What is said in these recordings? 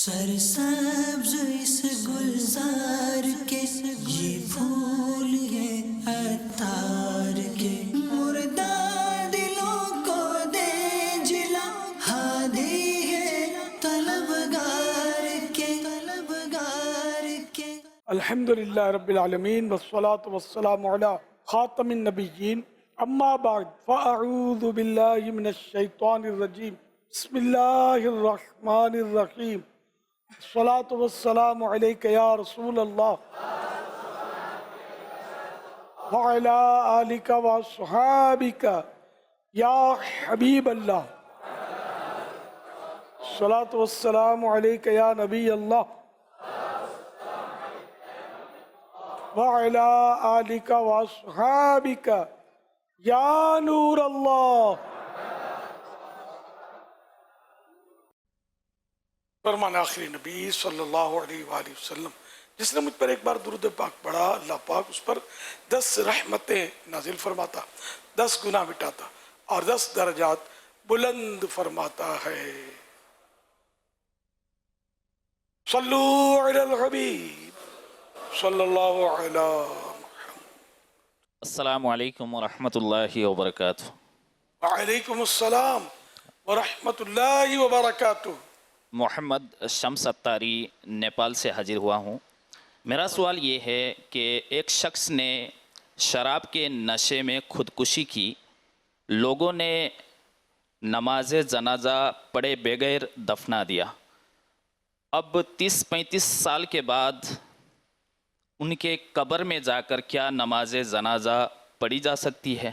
سرسبز اس گلزار کے یہ پھول ہیں عطار کے، مردہ دلوں کو دے جلا، ہادی ہے طلبگار کے الحمدللہ رب العالمین والصلاة والسلام علی خاتم النبیین، اما بعد فاعوذ باللہ من الشیطان الرجیم، بسم اللہ الرحمن الرحیم، الصلاة والسلام علیک یا رسول اللہ وعلی آلک واصحابک یا حبیب اللہ، الصلاة والسلام علیک یا نبی اللہ وعلی آلک واصحابک یا نور اللہ۔ فرمان آخری نبی صلی اللہ علیہ وآلہ وسلم، جس نے مجھ پر ایک بار درود پاک پڑھا، اللہ پاک اس پر 10 رحمتیں نازل فرماتا، 10 گناہ مٹاتا اور 10 درجات بلند فرماتا ہے۔ صلو علی الحبیب صلی اللہ علیہ محمد۔ السلام علیکم ورحمۃ اللہ وبرکاتہ۔ وعلیکم السلام ورحمۃ اللہ وبرکاتہ۔ محمد شمس اتاری نیپال سے حاضر ہوا ہوں۔ میرا سوال یہ ہے کہ ایک شخص نے شراب کے نشے میں خودکشی کی، لوگوں نے نماز جنازہ پڑھے بغیر دفنا دیا۔ اب 30-35 سال کے بعد ان کے قبر میں جا کر کیا نماز جنازہ پڑھی جا سکتی ہے؟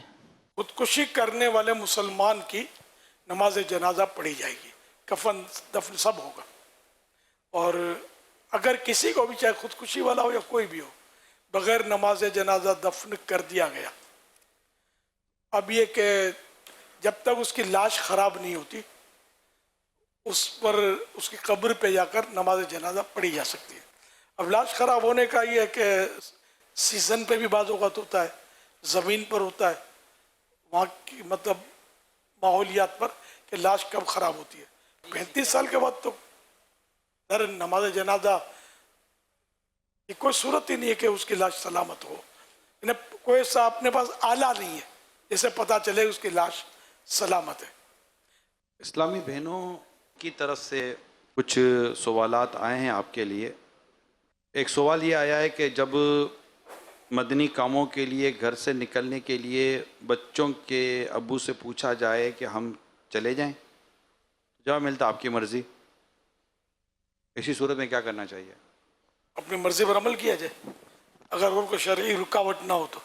خودکشی کرنے والے مسلمان کی نماز جنازہ پڑھی جائے گی، کفن دفن سب ہوگا، اور اگر کسی کو بھی چاہے خودکشی والا ہو یا کوئی بھی ہو بغیر نماز جنازہ دفن کر دیا گیا، اب یہ کہ جب تک اس کی لاش خراب نہیں ہوتی اس پر اس کی قبر پہ جا کر نماز جنازہ پڑھی جا سکتی ہے۔ اب لاش خراب ہونے کا یہ ہے کہ سیزن پہ بھی بعض اوقات ہوتا ہے، زمین پر ہوتا ہے، وہاں کی مطلب ماحولیات پر کہ لاش کب خراب ہوتی ہے۔ 35 سال کے بعد تو در نماز جنازہ کی کوئی صورت ہی نہیں ہے کہ اس کی لاش سلامت ہو، کوئی ایسا اپنے پاس آلہ نہیں ہے جسے پتہ چلے اس کی لاش سلامت ہے۔ اسلامی بہنوں کی طرف سے کچھ سوالات آئے ہیں آپ کے لیے۔ ایک سوال یہ آیا ہے کہ جب مدنی کاموں کے لیے گھر سے نکلنے کے لیے بچوں کے ابو سے پوچھا جائے کہ ہم چلے جائیں، جواب ملتا آپ کی مرضی، اسی صورت میں کیا کرنا چاہیے؟ اپنی مرضی پر عمل کیا جائے اگر ان کو شرعی رکاوٹ نہ ہو تو۔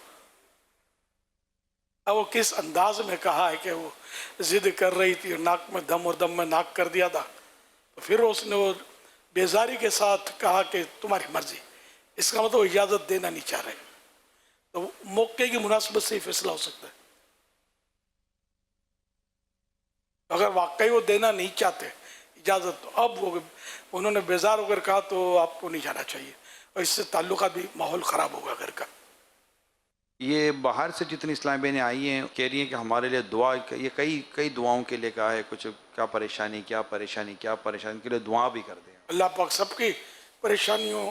اب وہ کس انداز میں کہا ہے کہ وہ ضد کر رہی تھی اور ناک میں دم اور دم میں ناک کر دیا تھا، تو پھر اس نے وہ بیزاری کے ساتھ کہا کہ تمہاری مرضی، اس کا مطلب وہ اجازت دینا نہیں چاہ رہے، تو موقع کی مناسبت سے ہی فیصلہ ہو سکتا ہے۔ اگر واقعی وہ دینا نہیں چاہتے اجازت، تو اب وہ انہوں نے بیزار ہو کر کہا تو آپ کو نہیں جانا چاہیے، اور اس سے تعلقات بھی ماحول خراب ہوگا گھر کا۔ یہ باہر سے جتنی اسلامی بہنیں آئی ہیں کہہ رہی ہیں کہ ہمارے لیے دعا، یہ کئی دعاؤں کے لیے کہا ہے، کچھ کیا پریشانی کے لیے دعا بھی کر دیں۔ اللہ پاک سب کی پریشانیوں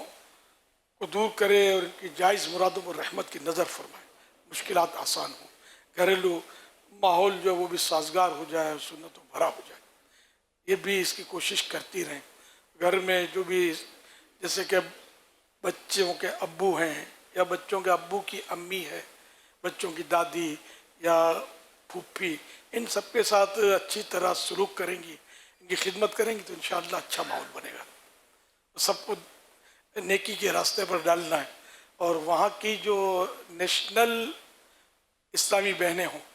کو دور کرے اور ان کی جائز مرادوں پر رحمت کی نظر فرمائے، مشکلات آسان ہوں، گھریلو ماحول جو وہ بھی سازگار ہو جائے، سنتوں بھرا ہو جائے، یہ بھی اس کی کوشش کرتی رہیں۔ گھر میں جو بھی جیسے کہ بچوں کے ابو ہیں یا بچوں کے ابو کی امی ہے، بچوں کی دادی یا پھوپھی، ان سب کے ساتھ اچھی طرح سلوک کریں گی، ان کی خدمت کریں گی تو انشاءاللہ اچھا ماحول بنے گا۔ سب کو نیکی کے راستے پر ڈالنا ہے، اور وہاں کی جو نیشنل اسلامی بہنیں ہوں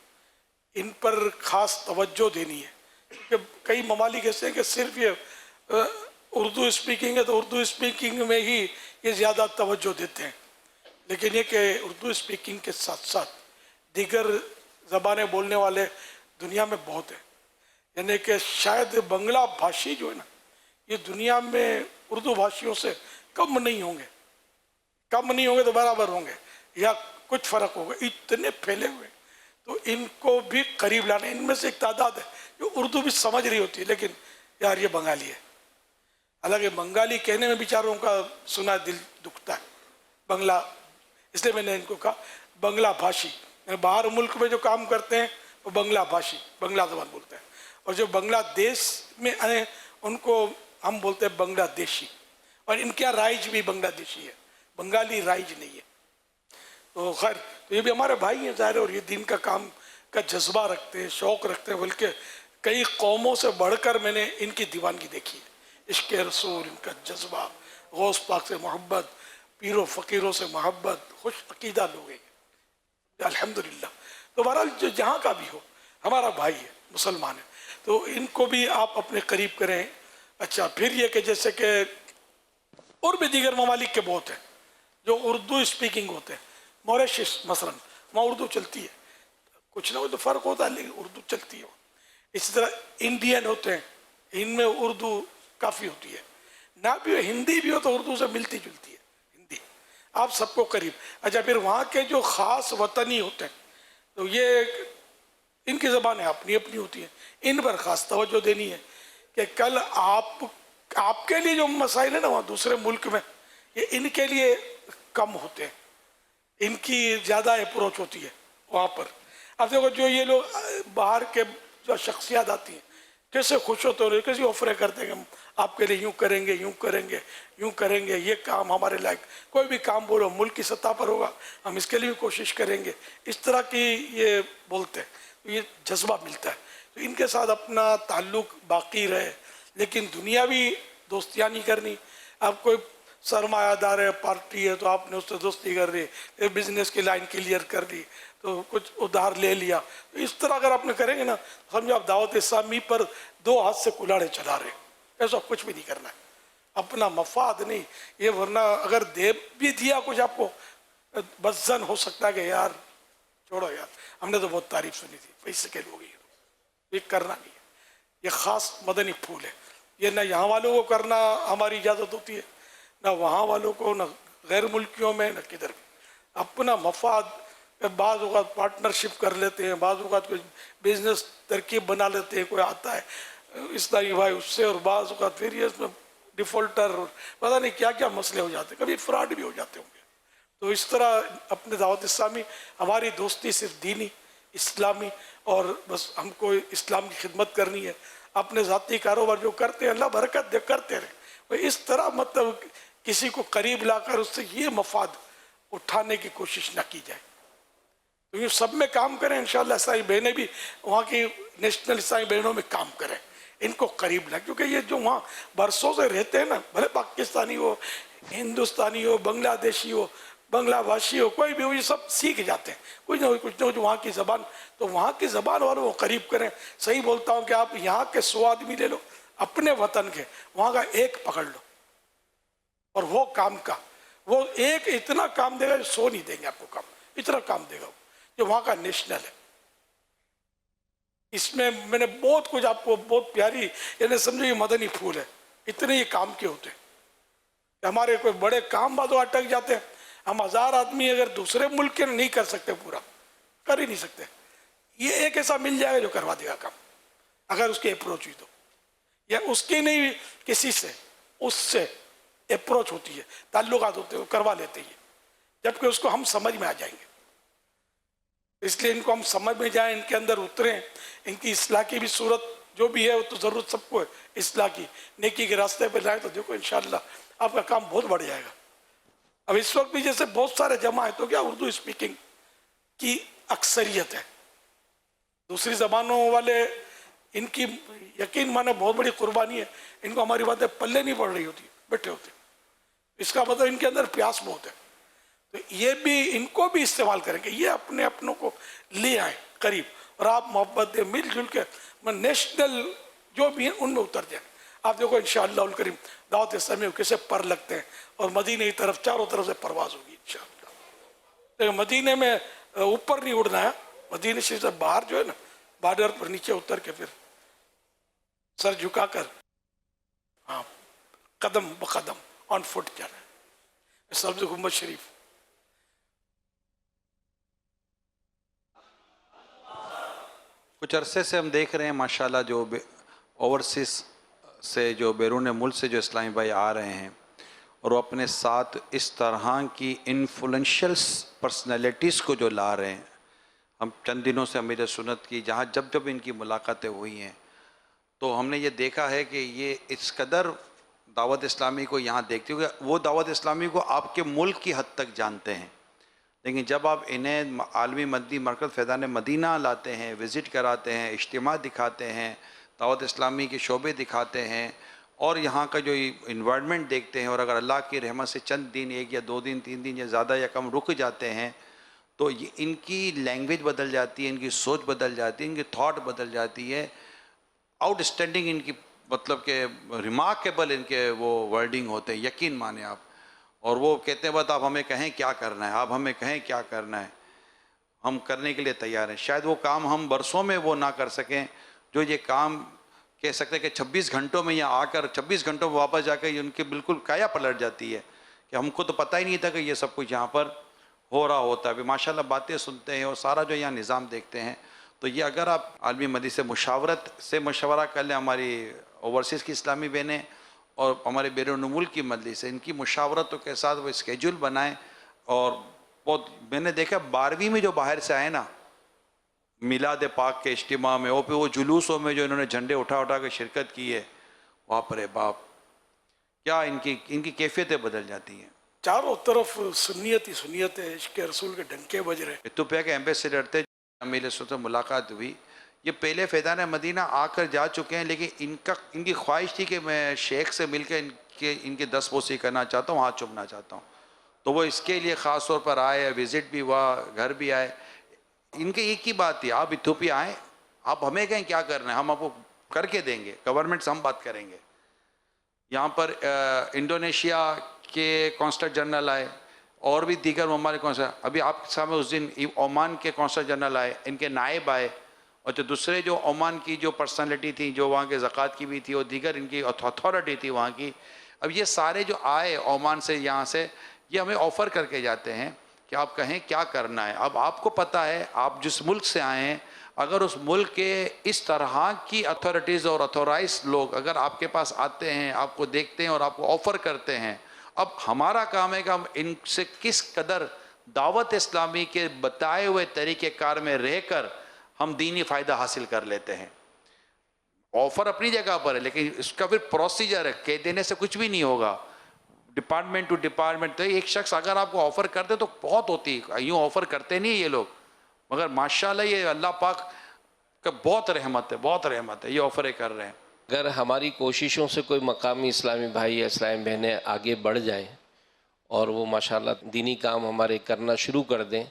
ان پر خاص توجہ دینی ہے، کہ کئی ممالک ایسے ہیں کہ صرف یہ اردو اسپیکنگ ہے تو اردو اسپیکنگ میں ہی یہ زیادہ توجہ دیتے ہیں، لیکن یہ کہ اردو اسپیکنگ کے ساتھ ساتھ دیگر زبانیں بولنے والے دنیا میں بہت ہیں، یعنی کہ شاید بنگلہ بھاشی جو ہے نا یہ دنیا میں اردو بھاشیوں سے کم نہیں ہوں گے تو برابر ہوں گے یا کچھ فرق ہوگا، اتنے پھیلے ہوئے، تو ان کو بھی قریب لانا۔ ان میں سے ایک تعداد ہے جو اردو بھی سمجھ رہی ہوتی ہے لیکن یار یہ بنگالی ہے، حالانکہ بنگالی کہنے میں بیچاروں کا سنا دل دکھتا ہے بنگلہ، اس لیے میں نے ان کو کہا بنگلہ بھاشی، باہر ملک میں جو کام کرتے ہیں وہ بنگلہ بھاشی، بنگلہ زبان بولتے ہیں، اور جو بنگلہ دیش میں آئے ان کو ہم بولتے ہیں بنگلہ دیشی، اور ان کا رائج بھی بنگلہ دیشی ہے، بنگالی رائج نہیں ہے۔ تو خیر، تو یہ بھی ہمارے بھائی ہیں ظاہر، اور یہ دین کا کام کا جذبہ رکھتے ہیں، شوق رکھتے ہیں، بلکہ کئی قوموں سے بڑھ کر میں نے ان کی دیوانگی دیکھی ہے، عشق رسول، ان کا جذبہ، غوث پاک سے محبت، پیر و فقیروں سے محبت، خوش عقیدہ لوگ ہیں الحمدللہ۔ تو بہرحال جو جہاں کا بھی ہو ہمارا بھائی ہے، مسلمان ہے، تو ان کو بھی آپ اپنے قریب کریں۔ اچھا، پھر یہ کہ جیسے کہ اور بھی دیگر ممالک کے بہت ہیں جو اردو اسپیکنگ ہوتے ہیں، موریشس مثلا وہاں اردو چلتی ہے، کچھ نہ کچھ تو فرق ہوتا ہے لیکن اردو چلتی ہے۔ اسی طرح انڈین ہوتے ہیں، ان میں اردو کافی ہوتی ہے، نہ بھی ہو ہندی بھی ہو تو اردو سے ملتی جلتی ہے ہندی، آپ سب کو قریب۔ اچھا، پھر وہاں کے جو خاص وطنی ہوتے ہیں تو یہ ان کی زبانیں اپنی اپنی ہوتی ہیں، ان پر خاص توجہ دینی ہے کہ کل آپ کے لیے جو مسائل ہیں نا وہاں دوسرے ملک میں، یہ ان کے لیے کم ہوتے ہیں، ان کی زیادہ اپروچ ہوتی ہے وہاں پر۔ اب دیکھو جو یہ لوگ باہر کے جو شخصیات آتی ہیں کیسے خوش ہوتے ہیں، کیسے آفریں کرتے ہیں کہ ہم آپ کے لیے یوں کریں گے، یوں کریں گے، یوں کریں گے، یہ کام ہمارے لائق، کوئی بھی کام بولو ملک کی سطح پر ہوگا ہم اس کے لیے بھی کوشش کریں گے، اس طرح کی یہ بولتے ہیں، یہ جذبہ ملتا ہے۔ تو ان کے ساتھ اپنا تعلق باقی رہے، لیکن دنیاوی دوستیاں نہیں کرنی۔ اب کوئی سرمایہ دار ہے، پارٹی ہے، تو آپ نے اس سے دوستی کر لی، بزنس کی لائن کلیئر کر لی، تو کچھ ادھار لے لیا، تو اس طرح اگر آپ نے کریں گے نا سمجھو آپ دعوت اسلامی پر 2 ہاتھ سے کلاڑے چلا رہے ہیں، ایسا کچھ بھی نہیں کرنا ہے، اپنا مفاد نہیں یہ، ورنہ اگر دے بھی دیا کچھ آپ کو بس زن ہو سکتا ہے کہ یار چھوڑو یار، ہم نے تو بہت تعریف سنی تھی، پیسے کے لوگ یہ کرنا نہیں ہے، یہ خاص مدنی پھول ہے، یہ نہ یہاں والوں کو کرنا ہماری اجازت ہوتی ہے، نہ وہاں والوں کو، نہ غیر ملکیوں میں، نہ کدھر بھی، اپنا مفاد۔ بعض اوقات پارٹنرشپ کر لیتے ہیں، بعض اوقات کوئی بزنس ترکیب بنا لیتے ہیں، کوئی آتا ہے اسلامی بھائی اس سے، اور بعض اوقات پھر یہ اس میں ڈیفالٹر پتہ نہیں کیا کیا مسئلے ہو جاتے ہیں، کبھی فراڈ بھی ہو جاتے ہوں گے۔ تو اس طرح اپنے دعوت اسلامی، ہماری دوستی صرف دینی اسلامی، اور بس ہم کو اسلام کی خدمت کرنی ہے، اپنے ذاتی کاروبار جو کرتے ہیں اللہ برکت دے کرتے رہے، اس طرح مطلب کسی کو قریب لا کر اس سے یہ مفاد اٹھانے کی کوشش نہ کی جائے۔ تو یہ سب میں کام کریں، انشاءاللہ اسلامی بہنیں بھی وہاں کی نیشنل اسلامی بہنوں میں کام کریں، ان کو قریب لائیں، کیونکہ یہ جو وہاں برسوں سے رہتے ہیں نا، بھلے پاکستانی ہو، ہندوستانی ہو، بنگلہ دیشی ہو، بنگلہ بھاشی ہو، کوئی بھی ہو، یہ سب سیکھ جاتے ہیں کچھ نہ کچھ وہاں کی زبان، تو وہاں کی زبان والوں کو قریب کریں۔ صحیح بولتا ہوں کہ آپ یہاں کے 100 آدمی لے لو، اپنے وطن کے، وہاں کا ایک پکڑ لو، اور وہ کام کا، وہ ایک اتنا کام دے گا جو 100 نہیں دیں گے آپ کو کام، اتنا کام دے گا وہ، جو وہاں کا نیشنل ہے۔ اس میں میں نے بہت کچھ آپ کو بہت پیاری، یعنی سمجھو یہ مدنی پھول ہے، اتنے یہ کام کے ہوتے ہیں کہ ہمارے کوئی بڑے کام بازو اٹک جاتے ہیں، ہم 1000 آدمی اگر دوسرے ملک کے نہیں کر سکتے، پورا کر ہی نہیں سکتے، یہ ایک ایسا مل جائے گا جو کروا دے گا کام، اگر اس کی اپروچ ہوئی تو، یا اس کی نہیں کسی سے، اس سے اپروچ ہوتی ہے، تعلقات ہوتے ہیں، وہ کروا لیتے ہیں، جبکہ اس کو ہم سمجھ میں آ جائیں گے۔ اس لیے ان کو ہم سمجھ میں جائیں، ان کے اندر اتریں، ان کی اصلاح کی بھی صورت جو بھی ہے وہ تو ضرورت سب کو ہے اصلاح کی، نیکی کے راستے پہ لائیں، تو دیکھو انشاءاللہ آپ کا کام بہت بڑھ جائے گا۔ اب اس وقت بھی جیسے بہت سارے جمع ہیں تو کیا اردو اسپیکنگ کی اکثریت ہے، دوسری زبانوں والے ان کی یقین مانے بہت بڑی قربانی ہے، ان کو ہماری باتیں پلے نہیں پڑ رہی ہوتی، بیٹھے ہوتے، اس کا مطلب ان کے اندر پیاس بہت ہے، تو یہ بھی ان کو بھی استعمال کریں کہ یہ اپنے اپنوں کو لے آئیں قریب، اور آپ محبت دیں، مل جل کے نیشنل جو بھی ہیں ان میں اتر جائیں۔ آپ دیکھو انشاءاللہ الکریم دعوت اسلامی کیسے پر لگتے ہیں، اور مدینے کی طرف چاروں طرف سے پرواز ہوگی انشاءاللہ۔ لیکن مدینے میں اوپر نہیں اڑنا ہے، مدینے شریف سے باہر جو ہے نا بارڈر پر نیچے اتر کے پھر سر جھکا کر ہاں قدم بقدم آن فٹ جانا ہے، سبز گنبد شریف۔ کچھ عرصے سے ہم دیکھ رہے ہیں ماشاءاللہ جو اوورسیز سے جو بیرون ملک سے جو اسلامی بھائی آ رہے ہیں اور وہ اپنے ساتھ اس طرح کی انفلوئنشل پرسنالٹیز کو جو لا رہے ہیں. ہم چند دنوں سے امیر سنت کی جہاں جب ان کی ملاقاتیں ہوئی ہیں تو ہم نے یہ دیکھا ہے کہ یہ اس قدر دعوت اسلامی کو یہاں دیکھتے ہوئے وہ دعوت اسلامی کو آپ کے ملک کی حد تک جانتے ہیں، لیکن جب آپ انہیں عالمی مدنی مرکز فیضان مدینہ لاتے ہیں، وزٹ کراتے ہیں، اجتماع دکھاتے ہیں، دعوت اسلامی کے شعبے دکھاتے ہیں اور یہاں کا جو انوائرمنٹ دیکھتے ہیں، اور اگر اللہ کی رحمت سے چند دن 1 یا 2 دن 3 دن یا زیادہ یا کم رک جاتے ہیں تو ان کی لینگویج بدل جاتی ہے، ان کی سوچ بدل جاتی ہے، ان کی تھاٹ بدل جاتی ہے. آؤٹ اسٹینڈنگ ان کی مطلب کہ ریمارکیبل ان کے وہ ورڈنگ ہوتے ہیں، یقین مانیں آپ. اور وہ کہتے ہیں بات آپ ہمیں کہیں کیا کرنا ہے، آپ ہمیں کہیں کیا کرنا ہے، ہم کرنے کے لیے تیار ہیں. شاید وہ کام ہم برسوں میں وہ نہ کر سکیں جو یہ کام کہہ سکتے ہیں کہ 26 گھنٹوں میں یہاں آ کر 26 گھنٹوں میں واپس جا کے ان کی بالکل کایا پلٹ جاتی ہے کہ ہم کو تو پتہ ہی نہیں تھا کہ یہ سب کچھ یہاں پر ہو رہا ہوتا ہے. ابھی ماشاء اللہ باتیں سنتے ہیں اور سارا جو یہاں نظام دیکھتے ہیں. تو یہ اگر آپ عالمی مدنی سے مشورہ کر لیں، ہماری اوورسیز کی اسلامی بہنیں اور ہمارے بیرون ملک کی مجلس سے ان کی مشاورتوں کے ساتھ وہ اسکیجول بنائیں. اور بہت میں نے دیکھا 12ویں میں جو باہر سے آئے نا میلاد پاک کے اجتماع میں وہ جلوسوں میں جو انہوں نے جھنڈے اٹھا کے شرکت کی ہے، باپ رے باپ کیا ان کی کیفیتیں بدل جاتی ہیں. چاروں طرف سنیت ہی سنیت ہے، عشق رسول کے ڈنکے بج رہے. ایتھوپیا کے ایمبیسیڈر تھے، امیر سنت سے ملاقات ہوئی. یہ پہلے فیضان مدینہ آ کر جا چکے ہیں، لیکن ان کی خواہش تھی کہ میں شیخ سے مل کے ان کی دستبوسی کرنا چاہتا ہوں، ہاتھ چومنا چاہتا ہوں. تو وہ اس کے لیے خاص طور پر آئے، وزٹ بھی ہوا، گھر بھی آئے. ان کی ایک ہی بات تھی، آپ ایتھوپیا آئیں، آپ ہمیں کہیں کیا کرنا ہے، ہم آپ کو کر کے دیں گے، گورنمنٹ سے ہم بات کریں گے. یہاں پر انڈونیشیا کے کانسلر جنرل آئے اور بھی دیگر ممالک ابھی آپ کے سامنے اس دن عمان کے کانسلر جنرل آئے، ان کے نائب آئے، اور جو دوسرے جو عمان کی جو پرسنالٹی تھی جو وہاں کے زکوٰۃ کی بھی تھی اور دیگر ان کی اتھارٹی تھی وہاں کی. اب یہ سارے جو آئے عمان سے یہاں سے یہ ہمیں آفر کر کے جاتے ہیں کہ آپ کہیں کیا کرنا ہے. اب آپ کو پتہ ہے آپ جس ملک سے آئے ہیں، اگر اس ملک کے اس طرح کی اتھارٹیز اور اتھورائز لوگ اگر آپ کے پاس آتے ہیں، آپ کو دیکھتے ہیں اور آپ کو آفر کرتے ہیں، اب ہمارا کام ہے کہ ہم ان سے کس قدر دعوت اسلامی کے بتائے ہوئے طریقہ کار میں رہ کر ہم دینی فائدہ حاصل کر لیتے ہیں. آفر اپنی جگہ پر ہے، لیکن اس کا پھر پروسیجر ہے، کہہ دینے سے کچھ بھی نہیں ہوگا. ڈپارٹمنٹ ٹو ڈپارٹمنٹ تو ایک شخص اگر آپ کو آفر کرتے تو بہت ہوتی، یوں آفر کرتے نہیں یہ لوگ، مگر ماشاءاللہ یہ اللہ پاک کا بہت رحمت ہے یہ آفریں کر رہے ہیں. اگر ہماری کوششوں سے کوئی مقامی اسلامی بھائی یا اسلامی بہنیں آگے بڑھ جائیں اور وہ ماشاءاللہ دینی کام ہمارے کرنا شروع کر دیں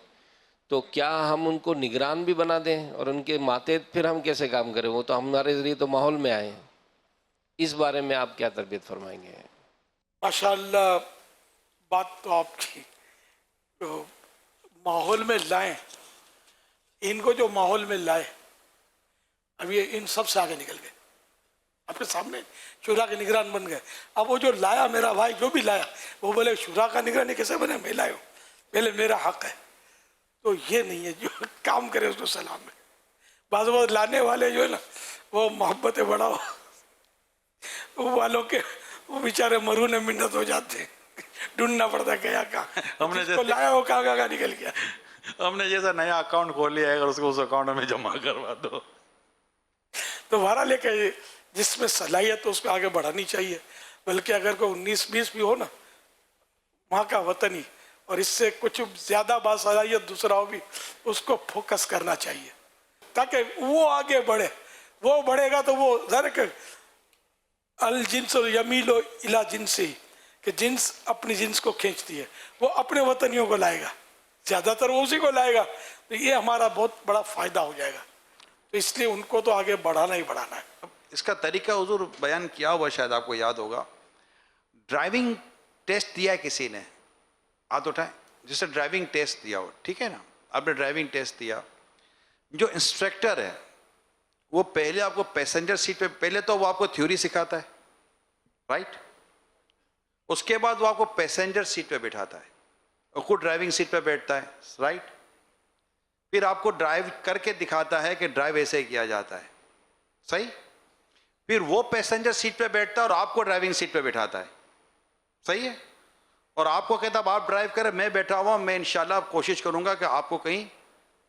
تو کیا ہم ان کو نگران بھی بنا دیں اور ان کے ماتحت پھر ہم کیسے کام کریں؟ وہ تو ہمارے ذریعے تو ماحول میں آئے ہیں. اس بارے میں آپ کیا تربیت فرمائیں گے؟ ماشاءاللہ بات تو آپ کی جو ماحول میں لائیں، ان کو جو ماحول میں لائے اب یہ ان سب سے آگے نکل گئے، اپنے سامنے شورا کے نگران بن گئے. اب وہ جو لایا میرا بھائی جو بھی لایا وہ بولے شورا کا نگران کیسے بنے، میں لایا ہوں، پہلے میرا حق ہے. تو یہ نہیں ہے، جو کام کرے اس کو سلام ہے. بعض وقت لانے والے جو ہے نا وہ محبت بڑھاؤ والوں کے وہ بیچارے مرہون منت ہو جاتے ہیں، ڈھونڈنا پڑتا ہے کیا کہاں ہم نے جس کو لایا وہ کہاں نکل گیا. ہم نے جیسا نیا اکاؤنٹ کھول لیا ہے، اگر اس کو اس اکاؤنٹ میں جمع کروا دو تو بہرحال لے کے جس میں صلاحیت تو اس کو آگے بڑھانی چاہیے. بلکہ اگر کوئی 19-20 بھی ہو نا وہاں کا وطنی اور اس سے کچھ زیادہ باصلاحیت دوسرا ہو بھی اس کو فوکس کرنا چاہیے تاکہ وہ آگے بڑھے. وہ بڑھے گا تو وہ ذرا کہ الجنس یمیل الی جنسی کہ جنس اپنی جنس کو کھینچتی ہے، وہ اپنے وطنیوں کو لائے گا، زیادہ تر وہ اسی کو لائے گا. تو یہ ہمارا بہت بڑا فائدہ ہو جائے گا. تو اس لیے ان کو تو آگے بڑھانا ہی بڑھانا ہے. اس کا طریقہ حضور بیان کیا ہوا شاید آپ کو یاد ہوگا. ڈرائیونگ ٹیسٹ دیا ہے کسی نے، ہاتھ اٹھائیں جسے ڈرائیونگ ٹیسٹ دیا ہو، ٹھیک ہے نا، آپ نے ڈرائیونگ ٹیسٹ دیا. جو انسٹرکٹر ہے وہ پہلے آپ کو پیسنجر سیٹ پہ پہلے تو وہ آپ کو تھیوری سکھاتا ہے، رائٹ، اس کے بعد وہ آپ کو پیسنجر سیٹ پہ بٹھاتا ہے اور خود ڈرائیونگ سیٹ پہ بیٹھتا ہے، رائٹ. پھر آپ کو ڈرائیو کر کے دکھاتا ہے کہ ڈرائیو ایسے کیا جاتا ہے، صحیح. پھر وہ پیسنجر سیٹ پہ بیٹھتا ہے اور آپ کو ڈرائیونگ سیٹ پہ بٹھاتا ہے. صحیح ہے؟ اور آپ کو کہتا اب آپ ڈرائیو کریں, میں بیٹھا ہوا ہوں, میں انشاءاللہ کوشش کروں گا کہ آپ کو کہیں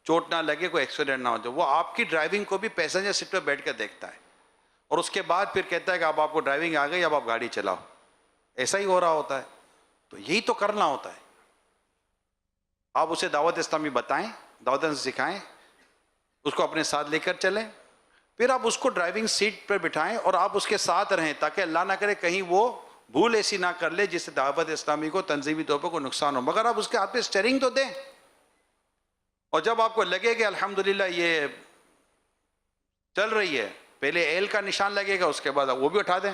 چوٹ نہ لگے, کوئی ایکسیڈنٹ نہ ہو جائے. وہ آپ کی ڈرائیونگ کو بھی پیسنجر سیٹ پہ بیٹھ کر دیکھتا ہے, اور اس کے بعد پھر کہتا ہے کہ اب آپ کو ڈرائیونگ آ گئی, اب آپ گاڑی چلاؤ. ایسا ہی ہو رہا ہوتا ہے. تو یہی تو کرنا ہوتا ہے. آپ اسے دعوت اسلامی بتائیں, دعوت سکھائیں, اس کو اپنے ساتھ لے کر چلیں, پھر آپ اس کو ڈرائیونگ سیٹ پر بٹھائیں اور آپ اس کے ساتھ رہیں, تاکہ اللہ نہ کرے کہیں وہ بھول ایسی نہ کر لے جس سے دعوت اسلامی کو تنظیمی طور پر کوئی نقصان ہو. مگر آپ اس کے ہاتھ پہ اسٹیئرنگ تو دیں, اور جب آپ کو لگے کہ الحمدللہ یہ چل رہی ہے, پہلے ایل کا نشان لگے گا, اس کے بعد وہ بھی اٹھا دیں,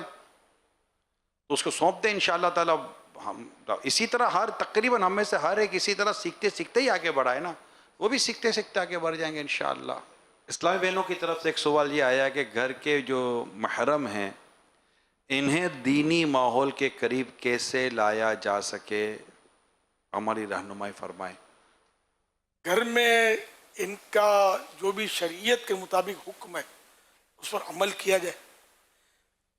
تو اس کو سونپ دیں انشاءاللہ تعالی. ہم اسی طرح تقریباً ہم میں سے ہر ایک اسی طرح سیکھتے سیکھتے ہی آگے بڑھائے نا, وہ بھی سیکھتے سیکھتے آگے بڑھ جائیں گے انشاءاللہ. اسلامی بہنوں کی طرف سے ایک سوال یہ آیا کہ گھر کے جو محرم ہیں انہیں دینی ماحول کے قریب کیسے لایا جا سکے, ہماری رہنمائی فرمائیں. گھر میں ان کا جو بھی شریعت کے مطابق حکم ہے اس پر عمل کیا جائے,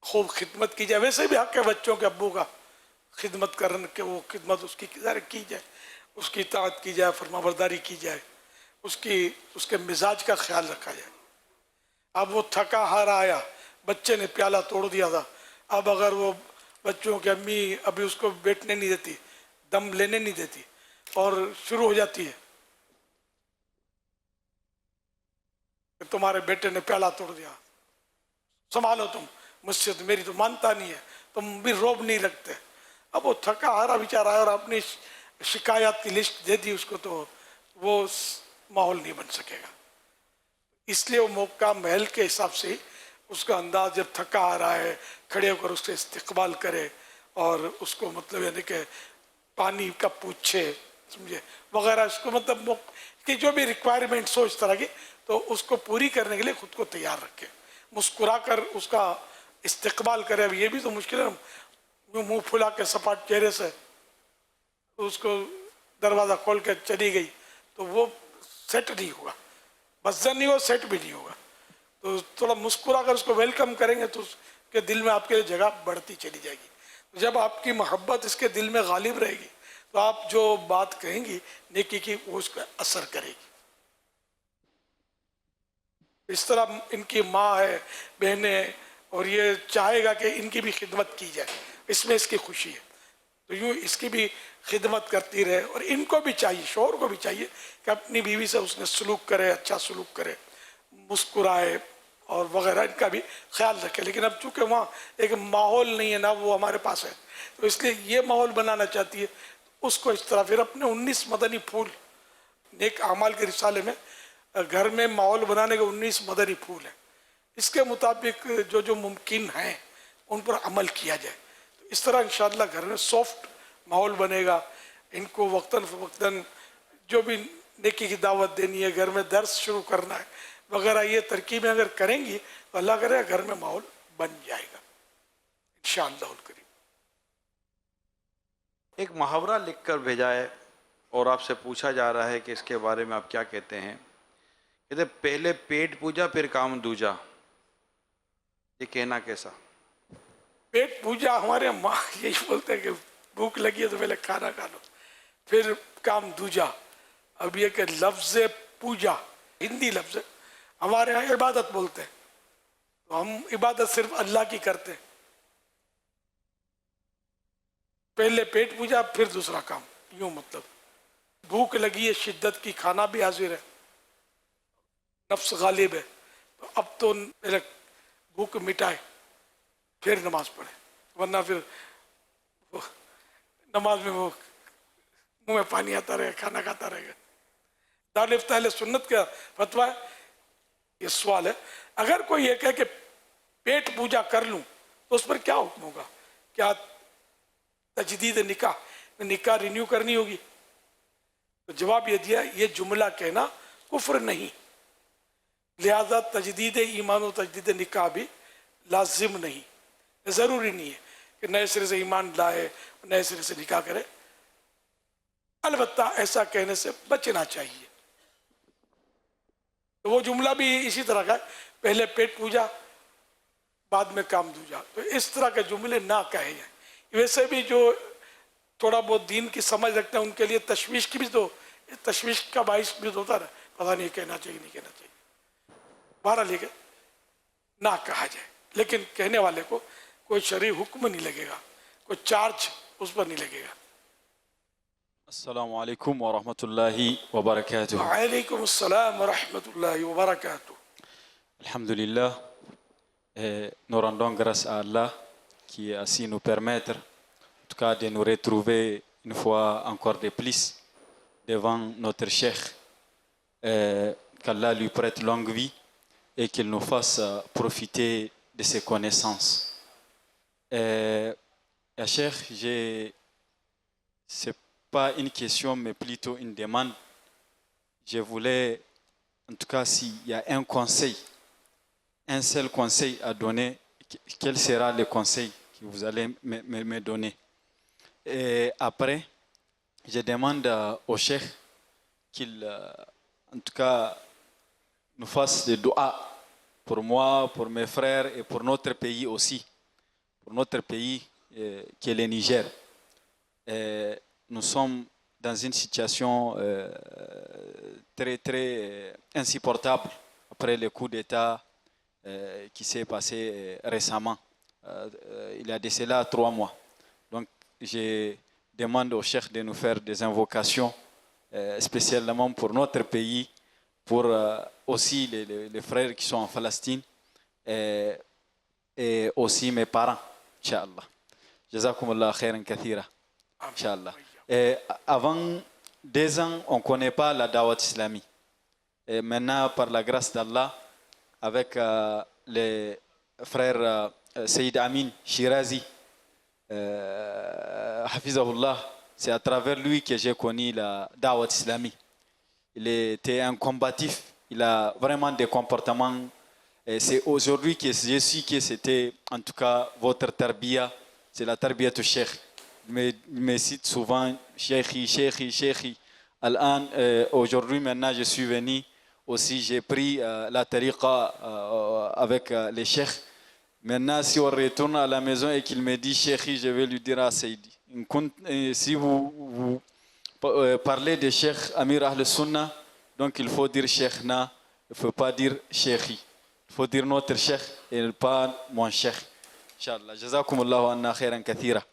خوب خدمت کی جائے. ویسے بھی حق ہے بچوں کے ابو کا خدمت کرنے کے, وہ خدمت اس کی کی جائے, اس کی اطاعت کی جائے, فرما برداری کی جائے, اس کے مزاج کا خیال رکھا جائے. اب وہ تھکا ہارا آیا, بچے نے پیالہ توڑ دیا تھا, اب اگر وہ بچوں کی امی ابھی اس کو بیٹھنے نہیں دیتی, دم لینے نہیں دیتی, اور شروع ہو جاتی ہے کہ تمہارے بیٹے نے پیالہ توڑ دیا, سنبھالو تم, مجھ سے میری تو مانتا نہیں ہے, تم بھی روب نہیں رکھتے. اب وہ تھکا ہارا بیچارہ ہے اور اپنی شکایات کی لسٹ دے دی اس کو, تو وہ ماحول نہیں بن سکے گا. اس لیے وہ موقع محل کے حساب سے اس کا انداز, جب تھکا آ رہا ہے کھڑے ہو کر اس کے استقبال کرے, اور اس کو مطلب یعنی کہ پانی کا پوچھے, سمجھے وغیرہ, اس کو مطلب کہ جو بھی ریکوائرمنٹس ہو اس طرح کی, تو اس کو پوری کرنے کے لیے خود کو تیار رکھے, مسکرا کر اس کا استقبال کرے. اب یہ بھی تو مشکل ہے, منہ پھلا کے سپاٹ چہرے سے اس کو دروازہ کھول کے چلی گئی, تو وہ سیٹ نہیں ہوگا, مزن نہیں ہو, سیٹ بھی نہیں ہوگا. تو تھوڑا مسکرا کر اس کو ویلکم کریں گے تو اس کے دل میں آپ کے جگہ بڑھتی چلی جائے گی. جب آپ کی محبت اس کے دل میں غالب رہے گی تو آپ جو بات کہیں گی نیکی کی, وہ اس کا اثر کرے گی. اس طرح ان کی ماں ہے, بہنیں, اور یہ چاہے گا کہ ان کی بھی خدمت کی جائے, اس میں اس کی خوشی ہے, تو یوں اس کی بھی خدمت کرتی رہے. اور ان کو بھی چاہیے, شوہر کو بھی چاہیے کہ اپنی بیوی سے اس نے سلوک کرے, اچھا سلوک کرے, مسکرائے اور وغیرہ, ان کا بھی خیال رکھے. لیکن اب چونکہ وہاں ایک ماحول نہیں ہے نا, وہ ہمارے پاس ہے, تو اس لیے یہ ماحول بنانا چاہتی ہے. اس کو اس طرح پھر اپنے 19 مدنی پھول نیک اعمال کے رسالے میں گھر میں ماحول بنانے کے 19 مدنی پھول ہیں, اس کے مطابق جو ممکن ہیں ان پر عمل کیا جائے. تو اس طرح انشاءاللہ گھر میں سافٹ ماحول بنے گا. ان کو وقتاً فوقتاً جو بھی نیکی کی دعوت دینی ہے, گھر میں درس شروع کرنا ہے وغیرہ, یہ ترکیبیں اگر کریں گی تو اللہ کرے گھر میں ماحول بن جائے گا انشاءاللہ الکریم. ایک محاورہ لکھ کر بھیجا ہے اور آپ سے پوچھا جا رہا ہے کہ اس کے بارے میں آپ کیا کہتے ہیں. کہتے پہلے پیٹ پوجا پھر کام دوجا, یہ کہنا کیسا؟ پیٹ پوجا, ہمارے ماں یہی بولتے ہیں کہ بھوک لگی ہے تو پہلے کھانا کھا لو, پھر کام دوجا. اب یہ کہ لفظ پوجا ہندی لفظ ہے, ہمارے ہاں عبادت بولتے ہیں, تو ہم عبادت صرف اللہ کی کرتے ہیں. پہلے پیٹ پوجا پھر دوسرا کام, یوں مطلب بھوک لگی ہے شدت کی, کھانا بھی حاضر ہے, نفس غالب ہے, تو اب تو پہلے بھوک مٹائے پھر نماز پڑھے, ورنہ پھر نماز میں وہ منہ میں پانی آتا رہے گا, کھانا کھاتا رہے گا. دارالفتہ اہل سنت کا فتویٰ ہے. یہ سوال ہے, اگر کوئی یہ کہے کہ پیٹ پوجا کر لوں تو اس پر کیا حکم ہوگا؟ کیا تجدید نکاح رینیو کرنی ہوگی؟ تو جواب یہ دیا, یہ جملہ کہنا کفر نہیں, لہذا تجدید ایمان و تجدید نکاح بھی لازم نہیں, ضروری نہیں ہے کہ نئے سرے سے ایمان لائے, نئے سرے سے نکاح کرے. البتہ ایسا کہنے سے بچنا چاہیے. تو وہ جملہ بھی اسی طرح کا ہے, پہلے پیٹ پوجا بعد میں کام دوجا. تو اس طرح کے جملے نہ کہے جائیں. ویسے بھی جو تھوڑا بہت دین کی سمجھ رکھتے ہیں ان کے لیے تشویش کی بھی تو تشویش کا باعث بھی تو ہوتا ہے, پتہ نہیں کہنا چاہیے نہیں کہنا چاہیے. بہرحال لے کے نہ کہا جائے, لیکن کہنے والے کو کوئی شرعی حکم نہیں لگے گا, کوئی چارج اس پر نہیں لگے گا. السلام علیکم ورحمۃ اللہ وبرکاتہ. وعلیکم السلام ورحمۃ اللہ وبرکاتہ. Alhamdulillah, nous rendons grâce à Allah qui a su nous permettre, en tout cas, de nous retrouver une fois encore de plus devant notre cheikh. Qu'Allah lui prête longue vie et qu'il nous fasse profiter de ses connaissances. Cheikh, c'est pas une question mais plutôt une demande. Je voulais, en tout cas, s'il y a un conseil, un seul conseil à donner, quel sera le conseil que vous allez me donner? Et après, je demande au cheikh qu'il, en tout cas, nous fasse des doigts pour moi, pour mes frères et pour notre pays aussi, pour notre pays qui est le Niger. Nous sommes dans une situation très, très insupportable après le coup d'État qui s'est passé récemment. Il y a de cela 3 mois. Donc, je demande au cheikh de nous faire des invocations, spécialement pour notre pays, pour aussi les frères qui sont en Palestine et aussi mes parents, Inch'Allah. Jazakumullah khairan kathira, Inch'Allah. Avant 2 ans, on ne connaît pas la dawat islamique. Et maintenant, par la grâce d'Allah, avec les frères Sayyid Amin Shirazi, Hafizahullah, c'est à travers lui que j'ai connu la dawat islamique. Il était un combatif, il a vraiment des comportements. Et c'est aujourd'hui que je sais que c'était en tout cas votre tarbiya, c'est la tarbiya du cheikh. Il me cite souvent Cheikhi. Aujourd'hui, maintenant, je suis venu aussi, j'ai pris la tariqa avec les cheikhs. Maintenant, si on retourne à la maison et qu'il me dit Cheikhi, je vais lui dire à Saïdi. Si vous parlez de Cheikh Amir Ahl Sunnah, donc il faut dire Cheikhna, il ne faut pas dire Cheikhi. Il faut dire notre Cheikh et pas mon Cheikh. Inch'Allah. Jazakumullahu anna khairan kathira.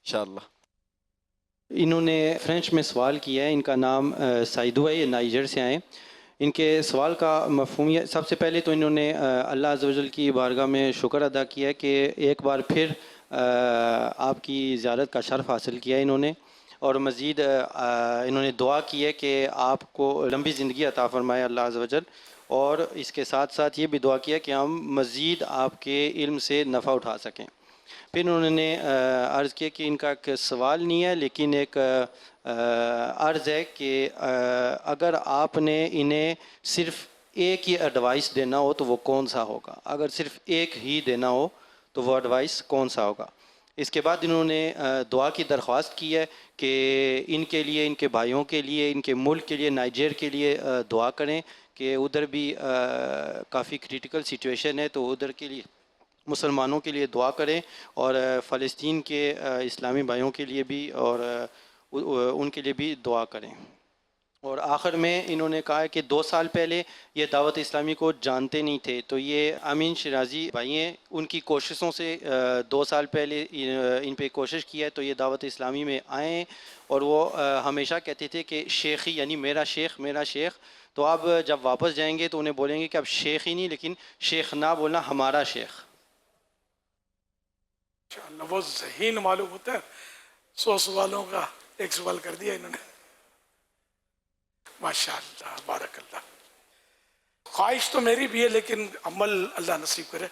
Inch'Allah. انہوں نے French میں سوال کیا ہے. ان کا نام سائیدو ہے, یہ نائجر سے آئے. ان کے سوال کا مفہوم یہ, سب سے پہلے تو انہوں نے اللہ عز و جل کی بارگاہ میں شکر ادا کیا کہ ایک بار پھر آپ کی زیارت کا شرف حاصل کیا انہوں نے, اور مزید انہوں نے دعا کی ہے کہ آپ کو لمبی زندگی عطا فرمائے اللہ عز و جل, اور اس کے ساتھ ساتھ یہ بھی دعا کیا کہ ہم مزید آپ کے علم سے نفع اٹھا سکیں. پھر انہوں نے عرض کیا کہ ان کا ایک سوال نہیں ہے لیکن ایک عرض ہے کہ اگر آپ نے انہیں صرف ایک ہی ایڈوائس دینا ہو تو وہ کون سا ہوگا؟ اگر صرف ایک ہی دینا ہو تو وہ ایڈوائس کون سا ہوگا؟ اس کے بعد انہوں نے دعا کی درخواست کی ہے کہ ان کے لیے, ان کے بھائیوں کے لیے, ان کے ملک کے لیے, نائجر کے لیے دعا کریں کہ ادھر بھی کافی کریٹیکل سچویشن ہے, تو ادھر کے لیے مسلمانوں کے لیے دعا کریں, اور فلسطین کے اسلامی بھائیوں کے لیے بھی, اور ان کے لیے بھی دعا کریں. اور آخر میں انہوں نے کہا ہے کہ 2 سال پہلے یہ دعوت اسلامی کو جانتے نہیں تھے, تو یہ امین شیرازی بھائی ہیں, ان کی کوششوں سے 2 سال پہلے ان پہ کوشش کی ہے تو یہ دعوت اسلامی میں آئے ہیں, اور وہ ہمیشہ کہتے تھے کہ شیخی یعنی میرا شیخ. تو اب جب واپس جائیں گے تو انہیں بولیں گے کہ اب شیخ ہی نہیں لیکن شیخ نہ بولنا, ہمارا شیخ. وہ ذہین معلوم ہوتا ہے, 100 سوالوں کا 1 سوال کر دیا انہوں نے. ماشاءاللہ, بارک اللہ. خواہش تو میری بھی ہے لیکن عمل اللہ نصیب کرے.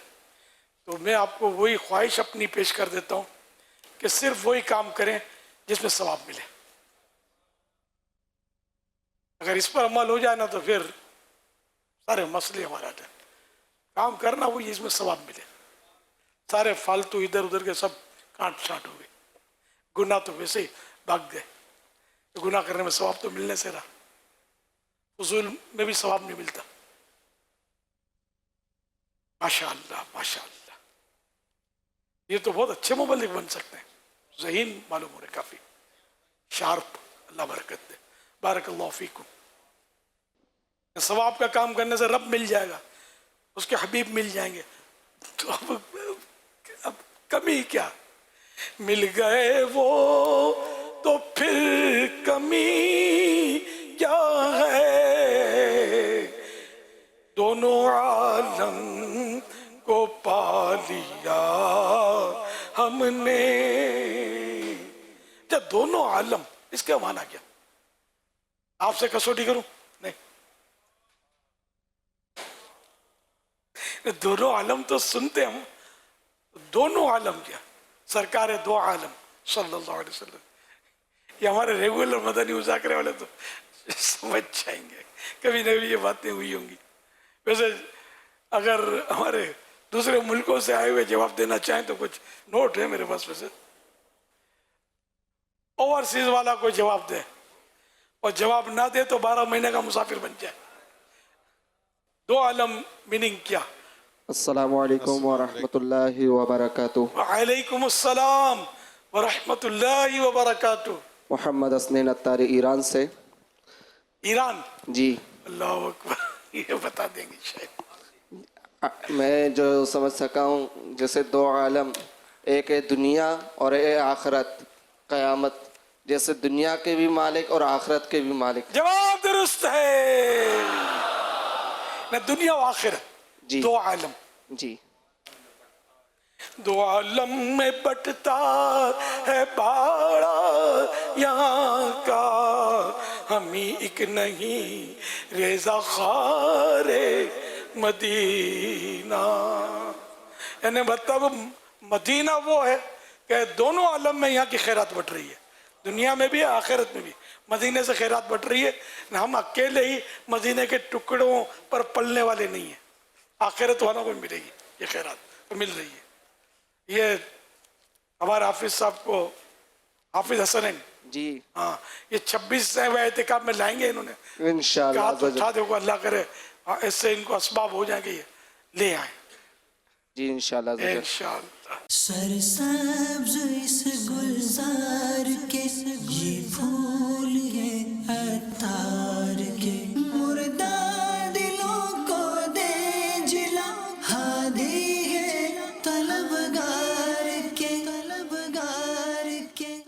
تو میں آپ کو وہی خواہش اپنی پیش کر دیتا ہوں کہ صرف وہی کام کریں جس میں ثواب ملے. اگر اس پر عمل ہو جائے نا تو پھر سارے مسئلے ہمارا ہے. کام کرنا وہی جس میں ثواب ملے. سارے فالتو ادھر ادھر کے سب کاٹ چھانٹ ہو گئے. گناہ تو ویسے ہی بھاگ گئے. گناہ کرنے میں ثواب تو ملنے سے رہا, فضول میں بھی ثواب نہیں ملتا. ماشاءاللہ ماشاءاللہ. یہ تو بہت اچھے مبلغ بن سکتے ہیں, ذہین معلوم ہو رہے کافی شارپ, اللہ برکت دے. بارک اللہ فیکم. ثواب کا کام کرنے سے رب مل جائے گا, اس کے حبیب مل جائیں گے, تو اب کمی کیا, مل گئے وہ تو پھر کمی کیا ہے, دونوں عالم کو پا لیا ہم نے. کیا دونوں عالم, اس کا معنی کیا؟ آپ سے کسوٹی کروں؟ نہیں, دونوں عالم تو سنتے ہم, دونوں عالم کیا؟ سرکار دو عالم صلی اللہ علیہ وسلم. یہ ہمارے ریگولر مدنی مذاکرے والے تو سمجھ جائیں گے, کبھی نہ کبھی یہ باتیں ہوئی ہوں گی. ویسے اگر ہمارے دوسرے ملکوں سے آئے ہوئے جواب دینا چاہیں تو کچھ نوٹ ہے میرے پاس. ویسے اوورسیز والا کوئی جواب دے, اور جواب نہ دے تو 12 مہینے کا مسافر بن جائے. دو عالم میننگ کیا؟ السلام علیکم ورحمۃ اللہ وبرکاتہ. وعلیکم السلام ورحمۃ اللہ وبرکاتہ. محمد اسنین اتاری, ایران سے. ایران؟ جی. اللہ اکبر, یہ بتا دیں گے شاید. میں جو سمجھ سکا ہوں, جیسے دو عالم, ایک ہے دنیا اور ایک آخرت, قیامت, جیسے دنیا کے بھی مالک اور آخرت کے بھی مالک. جواب درست ہے, نہ دنیا و آخرت, جی. دو عالم. جی. دو عالم میں بٹتا ہے باڑا یہاں کا, ہم ہی ایک نہیں ریزہ خار مدینہ. یعنی مطلب مدینہ وہ ہے کہ دونوں عالم میں یہاں کی خیرات بٹ رہی ہے, دنیا میں بھی آخرت میں بھی مدینے سے خیرات بٹ رہی ہے. ہم اکیلے ہی مدینے کے ٹکڑوں پر پلنے والے نہیں ہیں, آخرت والوں کو ملے گی یہ خیرات, تو مل رہی ہے. یہ ہمارے حافظ صاحب کو, حافظ حسنین جی, ہاں, یہ 26 اعتکاف میں لائیں گے انہوں نے کہا, انشاءاللہ. تو اٹھا دے کو, اللہ کرے اس سے ان کو اسباب ہو جائیں گے, یہ لے آئیں جی انشاءاللہ. انشاءاللہ. سرسبز اس گلزار